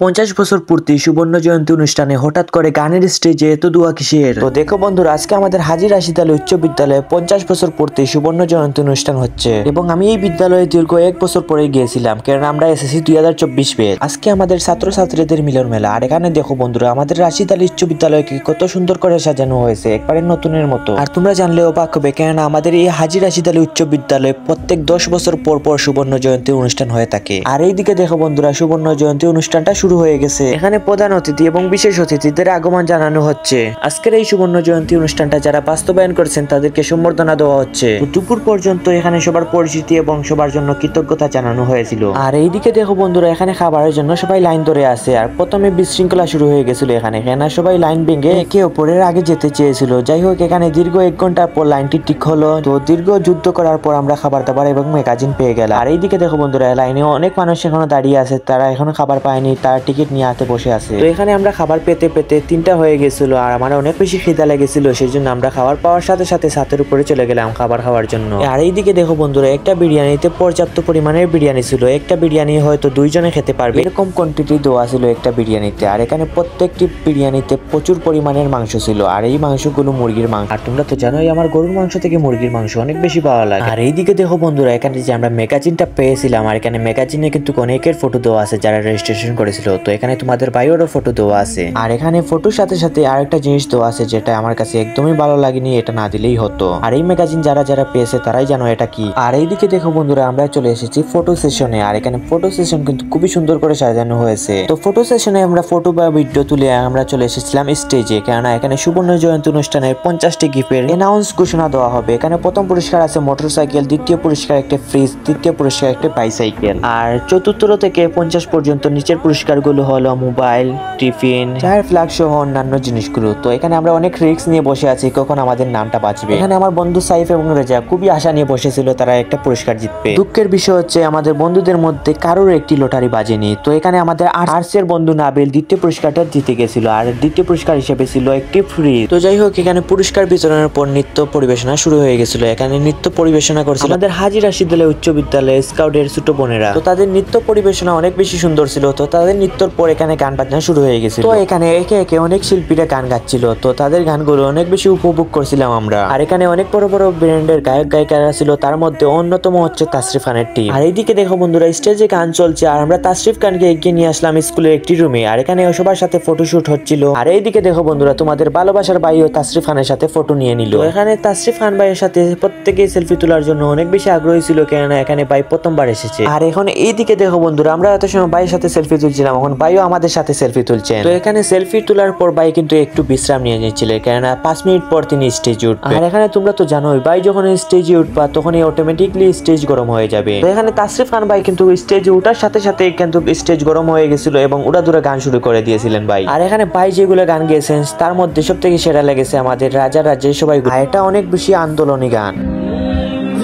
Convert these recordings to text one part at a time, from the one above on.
50 বছর পূর্তি সুবর্ণ জয়ন্তী অনুষ্ঠানে হঠাৎ করে গানের স্টেজে এত দোয়া কিসের? তো দেখো বন্ধুরা, আজকে আমাদের হাজী রাশিদ আলী উচ্চ বিদ্যালয়ে 50 বছর পূর্তি সুবর্ণ জয়ন্তী অনুষ্ঠান হচ্ছে এবং আমি এই বিদ্যালয়ে দীর্ঘ 1 বছর পরে গিয়েছিলাম, কারণ আমরা এসএসসি 2024 ব্যাচ। আজকে আমাদের ছাত্রছাত্রীদের মিলন মেলা। আর এখানে দেখো বন্ধুরা, আমাদের রাশিদ আলী উচ্চ বিদ্যালয়কে কত সুন্দর করে সাজানো হয়েছে, একবারে নতুনের মতো। আর তোমরা জানলে অবাক হবে, কেননা আমাদের এই হাজী রাশিদ আলী উচ্চ বিদ্যালয়ে প্রত্যেক 10 বছর পর পর সুবর্ণ জয়ন্তী অনুষ্ঠান হয়ে থাকে। আর এইদিকে দেখো বন্ধুরা, সুবর্ণ জয়ন্তী অনুষ্ঠানটা শুরু হয়ে গেছে। এখানে প্রধান অতিথি এবং বিশেষ অতিথিদের আগমন জানানো হচ্ছে। আজকের এই সুবর্ণ জয়ন্তী অনুষ্ঠানটা যারা বাস্তবায়ন করেছেন তাদেরকে সম্বর্ধনা দেওয়া হচ্ছে। দুপুর পর্যন্ত এখানে সবার পরিচিতি এবং সবার জন্য কৃতজ্ঞতা জানানো হয়েছিল। আর এইদিকে দেখো বন্ধুরা, এখানে খাবারের জন্য সবাই লাইন ধরে আছে। আর প্রথমে বিশৃঙ্খলা শুরু হয়ে গেছিল এখানে সবাই লাইন ভেঙে একে অপরের আগে যেতে চেয়েছিল। যাই হোক, এখানে দীর্ঘ 1 ঘন্টা পর লাইনটি ঠিক হলো। তো দীর্ঘ যুদ্ধ করার পর আমরা খাবার দাবার এবং ম্যাগাজিন পেয়ে গেলাম। আর এইদিকে দেখো বন্ধুরা, লাইনে অনেক মানুষ এখনো দাঁড়িয়ে আছে, তারা এখনো খাবার পায়নি, তার টিকিট নিয়ে হাতে বসে আছে। তো এখানে আমরা খাবার পেতে পেতে 3টা হয়ে গেছিল, আর আমার অনেক বেশি খিদা লেগেছিল, সেই জন্য আমরা খাবার পাওয়ার সাথে সাথে ছাদের উপরে চলে গেলাম খাবার খাওয়ার জন্য। আর এইদিকে দেখো বন্ধুরা, একটা বিরিয়ানিতে পর্যাপ্ত পরিমাণের বিরিয়ানি ছিল। একটা বিরিয়ানি হয়তো 2 জনে খেতে পারবে, এরকম কোয়ান্টিটি দেওয়া ছিল একটা বিরিয়ানিতে। আর এখানে প্রত্যেকটি বিরিয়ানিতে প্রচুর পরিমাণের মাংস ছিল, আর এই মাংসগুলো মুরগির মাংস। আর তোমরা তো জানোই আমার গরুর মাংস থেকে মুরগির মাংস অনেক বেশি ভালো লাগে। আর এইদিকে দেখো বন্ধুরা, এখানে যে আমরা ম্যাগাজিনটা পেয়েছিলাম, আর এখানে ম্যাগাজিনে কিন্তু অনেকের ফটো দেওয়া আছে যারা রেজিস্ট্রেশন করেছিল। তো এখানে তোমাদের ভাইয়েরও ফটো দেওয়া আছে। আর এখানে ফটোর সাথে সাথে আরেকটা জিনিস দেওয়া আছে যেটা আমার কাছে একদমই ভালো লাগেনি, এটা না দিলেই হতো। আর এই ম্যাগাজিন যারা যারা পেয়েছে তারাই জানো এটা কি। আর এইদিকে দেখো বন্ধুরা, আমরা চলে এসেছি ফটো সেশনে। আর এখানে ফটো সেশন কিন্তু খুবই সুন্দর করে সাজানো হয়েছে। তো ফটো সেশনে আমরা ফটো বা ভিডিও তুলে আমরা চলে এসেছিলাম স্টেজে, কেননা এখানে সুবর্ণ জয়ন্তী অনুষ্ঠানের 50টি গিফটের অ্যানাউন্স ঘোষণা দেওয়া হবে। এখানে প্রথম পুরস্কার আছে মোটরসাইকেল, দ্বিতীয় পুরস্কার একটা ফ্রিজ, তৃতীয় পুরস্কার একটা বাইসাইকেল। আর চতুর্থ থেকে 50 পর্যন্ত নিচের পুরস্কারগুলো হলো মোবাইল, টিফিন, চায়ের ফ্লাগ সহ অন্যান্য জিনিসগুলো। তো এখানে আমরা অনেক রিস্ক নিয়ে বসে আছি কখন আমাদের নামটা বাঁচবে। এখানে আমার বন্ধু সাইফ এবং রেজা খুবই আশা নিয়ে বসেছিল তারা একটা পুরস্কার জিতবে। দুঃখের বিষয় হচ্ছে আমাদের বন্ধুদের মধ্যে কারোর একটি লটারি বাজেনি। তো এখানে আমাদের আর্টসের বন্ধু নাবিল দ্বিতীয় পুরস্কারটা জিতে গেছিল, আর দ্বিতীয় পুরস্কার হিসেবে ছিল একটি ফ্রিজ। তো যাই হোক, এখানে পুরস্কার বিতরণের পর নৃত্য পরিবেশনা শুরু হয়ে গেছিল। এখানে নৃত্য পরিবেশনা করছিল আমাদের হাজী রাশিদ আলী উচ্চ বিদ্যালয়ের স্কাউটের ছোট বোনেরা। তো তাদের নৃত্য পরিবেশনা অনেক বেশি সুন্দর ছিল। তো তাদের নৃত্যর পর এখানে গান বাজনা শুরু হয়ে গেছিল। তো এখানে একে একে অনেক শিল্পীরা গান গাচ্ছিল। তো তাদের গানগুলো অনেক বেশি উপভোগ করছিলাম আমরা। আর এখানে অনেক বড় বড় ব্র্যান্ডের গায়ক গায়িকারা ছিল, তার মধ্যে অন্যতম হচ্ছে তাসরিফ খানের টিম। আর এইদিকে দেখো বন্ধুরা, স্টেজে গান চলছে, আর আমরা তাসরিফ খানকে এগিয়ে নিয়ে আসলাম স্কুলের একটি রুমে। আর এখানে সবার সাথে ফটোশুট হচ্ছিল। আর এইদিকে দেখো বন্ধুরা, তোমাদের ভালোবাসার ভাইও তাসরিফ খানের সাথে ফটো নিয়ে নিল। এখানে তাসরিফ খান ভাইয়ের সাথে প্রত্যেকেই সেলফি তোলার জন্য অনেক বেশি আগ্রহী ছিল, কেননা এখানে ভাই প্রথমবার এসেছে। আর এখন এইদিকে দেখো বন্ধুরা, আমরা এত সময় ভাইয়ের সাথে সেলফি তুলছিলাম, এখন ভাইও আমাদের সাথে সেলফি তুলছেন। তো এখানে সেলফি তোলার পর ভাই কিন্তু একটু বিশ্রাম নিয়ে নিচ্ছিলেন, কেননা 5 মিনিট পর তিনি স্টেজে উঠবেন। আর এখানে তোমরা তো জানোই, ভাই যখন স্টেজে উঠবা তখনই অটোমেটিকলি স্টেজ গরম হয়ে যাবে। তো এখানে তাসরিফ খান ভাই কিন্তু স্টেজে ওঠার সাথে সাথে কিন্তু স্টেজ গরম হয়ে গেছিল এবং উড়াধুরা গান শুরু করে দিয়েছিলেন ভাই। আর এখানে ভাই যেগুলো গান গেয়েছেন তার মধ্যে সব থেকে সেরা লেগেছে আমাদের রাজা রাজ্যের সবাই। এটা অনেক বেশি আন্দোলনী গান।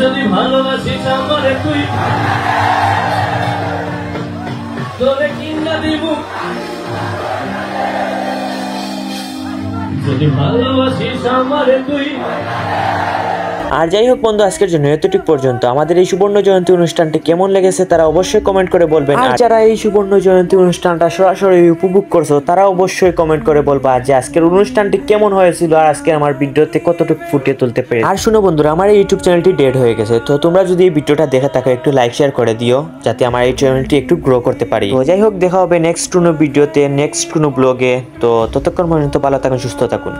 যদি ভালোবাসিস আমারে তুই তোরে কিনা দিব, যদি ভালোবাসিস আমারে তুই। আর যাই হোক বন্ধু, আজকের জন্য এতটুকু পর্যন্ত। আমাদের এই সুবর্ণ জয়ন্তী অনুষ্ঠানটি কেমন লেগেছে তারা অবশ্যই কমেন্ট করে বলবেন। আর যারা এই সুবর্ণ জয়ন্তী অনুষ্ঠানটা সরাসরি উপভোগ করছো তারা অবশ্যই কমেন্ট করে বলবা যে আজকের অনুষ্ঠানটি কেমন হয়েছিল, আর আজকে আমার ভিডিওতে কতটুকু ফুটিয়ে তুলতে পেরে। আর শুনো বন্ধুরা, আমার এই ইউটিউব চ্যানেলটি ডেড হয়ে গেছে। তো তোমরা যদি এই ভিডিওটা দেখে থাকো একটু লাইক শেয়ার করে দিও, যাতে আমার এই চ্যানেলটি একটু গ্রো করতে পারি। তো যাই হোক, দেখা হবে নেক্সট কোনো ভিডিওতে, নেক্সট কোনো ব্লগে। তো ততক্ষণ পর্যন্ত ভালো থাকুন, সুস্থ থাকুন।